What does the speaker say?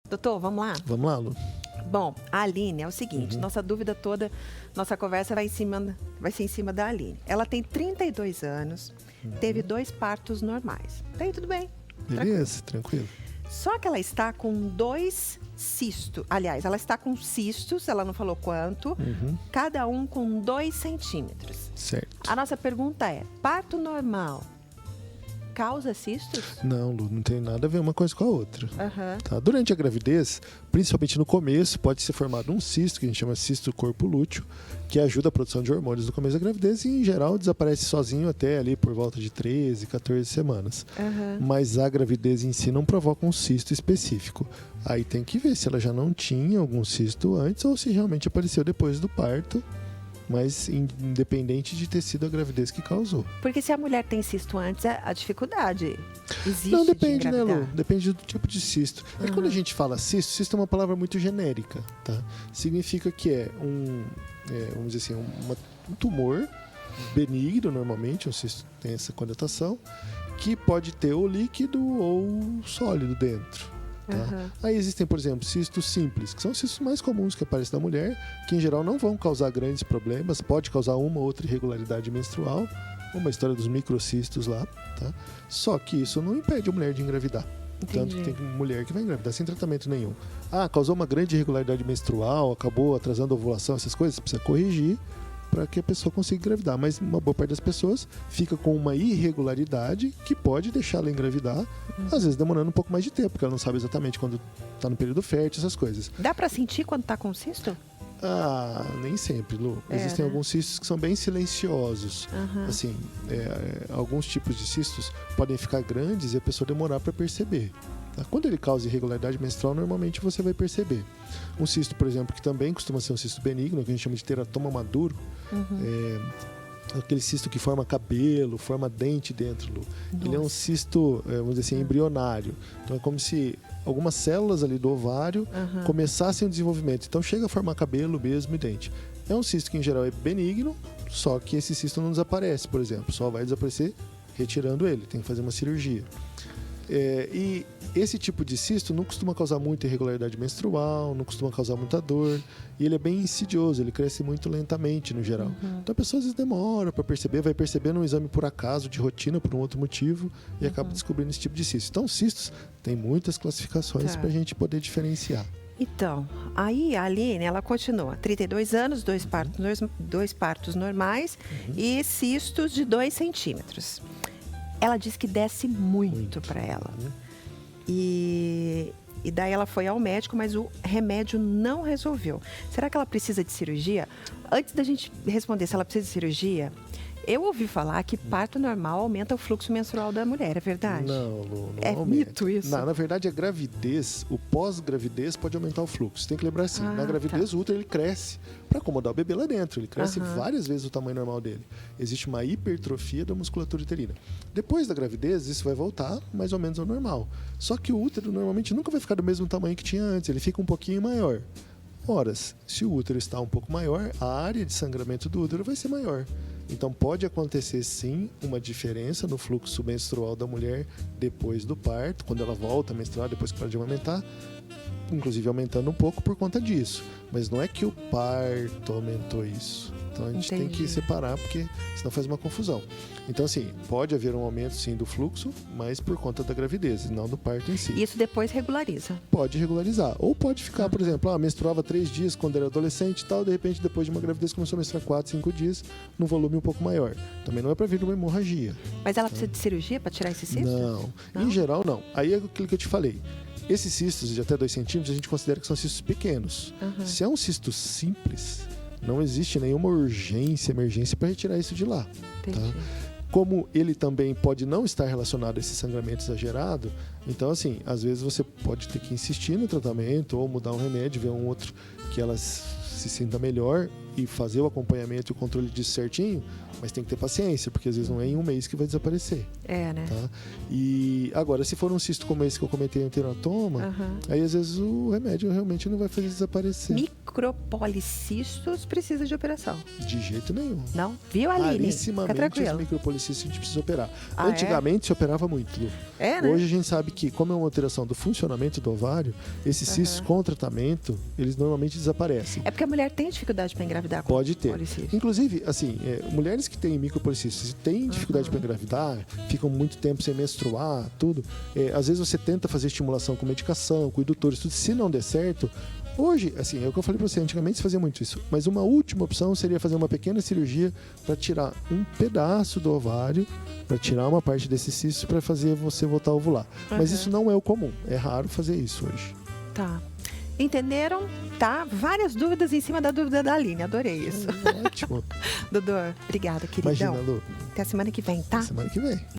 Doutor, vamos lá? Vamos lá, Lu. Bom, a Aline é o seguinte, nossa dúvida toda, nossa conversa vai ser em cima da Aline. Ela tem 32 anos, teve 2 partos normais. Daí tudo bem. Beleza, tranquilo. Só que ela está com 2 cistos. Aliás, ela está com cistos, ela não falou quanto, cada um com 2 centímetros. Certo. A nossa pergunta é, parto normal causa cistos? Não, Lu, não tem nada a ver uma coisa com a outra. Aham. Tá? Durante a gravidez, principalmente no começo, pode ser formado um cisto, que a gente chama cisto corpo lúteo, que ajuda a produção de hormônios no começo da gravidez e, em geral, desaparece sozinho até ali por volta de 13, 14 semanas. Mas a gravidez em si não provoca um cisto específico. Aí tem que ver se ela já não tinha algum cisto antes ou se realmente apareceu depois do parto, mas independente de ter sido a gravidez que causou. Porque se a mulher tem cisto antes, a dificuldade existe. Não, depende, de né, Lu? engravidar. Depende do tipo de cisto. É que quando a gente fala cisto, cisto é uma palavra muito genérica, tá? Significa que é vamos dizer assim, um tumor benigno, normalmente, um cisto tem essa conotação, que pode ter ou líquido ou sólido dentro. Tá? Aí existem, por exemplo, cistos simples, que são os cistos mais comuns que aparecem na mulher, que em geral não vão causar grandes problemas, pode causar uma ou outra irregularidade menstrual, uma história dos microcistos lá, tá? Só que isso não impede a mulher de engravidar. Entendi. Tanto que tem mulher que vai engravidar sem tratamento nenhum. Causou uma grande irregularidade menstrual, acabou atrasando a ovulação, essas coisas, precisa corrigir para que a pessoa consiga engravidar. Mas uma boa parte das pessoas fica com uma irregularidade que pode deixar ela engravidar, às vezes demorando um pouco mais de tempo, porque ela não sabe exatamente quando está no período fértil, essas coisas. Dá pra sentir quando tá com cisto? Nem sempre, Lu. Existem alguns cistos que são bem silenciosos. Assim, alguns tipos de cistos podem ficar grandes e a pessoa demorar para perceber. Tá? Quando ele causa irregularidade menstrual, normalmente você vai perceber. Um cisto, por exemplo, que também costuma ser um cisto benigno, que a gente chama de teratoma maduro, aquele cisto que forma cabelo, forma dente dentro, Lu. Ele é um cisto, vamos dizer assim, embrionário. Então é como se algumas células ali do ovário começassem o desenvolvimento. Então chega a formar cabelo mesmo e dente. É um cisto que em geral é benigno, só que esse cisto não desaparece, por exemplo. Só vai desaparecer retirando ele. Tem que fazer uma cirurgia. E esse tipo de cisto não costuma causar muita irregularidade menstrual, não costuma causar muita dor, e ele é bem insidioso, ele cresce muito lentamente no geral. Então a pessoa às vezes demora para perceber, vai percebendo um exame por acaso, de rotina, por um outro motivo, e acaba descobrindo esse tipo de cisto. Então cistos tem muitas classificações para a gente poder diferenciar. Então, aí a Aline, ela continua. 32 anos, 2 partos normais e cistos de 2 centímetros. Ela diz que desce muito para ela. E daí ela foi ao médico, mas o remédio não resolveu. Será que ela precisa de cirurgia? Antes da gente responder se ela precisa de cirurgia, eu ouvi falar que parto normal aumenta o fluxo menstrual da mulher, é verdade? Não, Lu, não é aumenta. mito isso? Na verdade, a gravidez, o pós-gravidez pode aumentar o fluxo. Tem que lembrar assim, na gravidez o útero ele cresce para acomodar o bebê lá dentro. Ele cresce várias vezes o tamanho normal dele. Existe uma hipertrofia da musculatura uterina. Depois da gravidez, isso vai voltar mais ou menos ao normal. Só que o útero normalmente nunca vai ficar do mesmo tamanho que tinha antes. Ele fica um pouquinho maior. Ora, se o útero está um pouco maior, a área de sangramento do útero vai ser maior. Então pode acontecer sim uma diferença no fluxo menstrual da mulher depois do parto, quando ela volta a menstruar, depois que para de amamentar, inclusive aumentando um pouco por conta disso. Mas não é que o parto aumentou isso. Então a gente tem que separar, porque senão faz uma confusão. Então assim, pode haver um aumento sim do fluxo, mas por conta da gravidez, e não do parto em si. Isso depois regulariza? Pode regularizar. Ou pode ficar, por exemplo, menstruava 3 dias quando era adolescente e tal, de repente depois de uma gravidez começou a menstruar 4, 5 dias, num volume um pouco maior. Também não é para vir uma hemorragia. Mas ela precisa de cirurgia para tirar esse cisto? Não, em geral não. Aí é aquilo que eu te falei. Esses cistos de até 2 centímetros a gente considera que são cistos pequenos. Se é um cisto simples, não existe nenhuma emergência para retirar isso de lá. Tá? Como ele também pode não estar relacionado a esse sangramento exagerado, então assim, às vezes você pode ter que insistir no tratamento ou mudar um remédio, ver um outro que elas se sinta melhor e fazer o acompanhamento e o controle disso certinho, mas tem que ter paciência, porque às vezes não é em um mês que vai desaparecer. É, né? Tá? E agora, se for um cisto como esse que eu comentei, um teratoma, aí às vezes o remédio realmente não vai fazer desaparecer. Micropolicistos precisa de operação? De jeito nenhum. Não? Viu, Aline? Fica Rarissimamente os tranquilo. micropolicistos a gente precisa operar. Ah, Antigamente se operava muito, Lu. É, né? Hoje a gente sabe que, como é uma alteração do funcionamento do ovário, esses cistos com tratamento, eles normalmente desaparecem. É porque a mulher tem dificuldade para engravidar com Pode ter. policisto. Inclusive, assim, mulheres que têm micropolicistos e têm dificuldade para engravidar, ficam muito tempo sem menstruar, tudo. Às vezes você tenta fazer estimulação com medicação, com indutores, tudo. Se não der certo, hoje, assim, é o que eu falei para você, antigamente se fazia muito isso. Mas uma última opção seria fazer uma pequena cirurgia para tirar um pedaço do ovário, para tirar uma parte desse cisto para fazer você voltar a ovular. Mas isso não é o comum. É raro fazer isso hoje. Tá. Entenderam? Tá? Várias dúvidas em cima da dúvida da Aline. Adorei isso. Ótimo. Doutor, obrigada, queridão. Imagina, Lu. Até a semana que vem, tá? Semana que vem.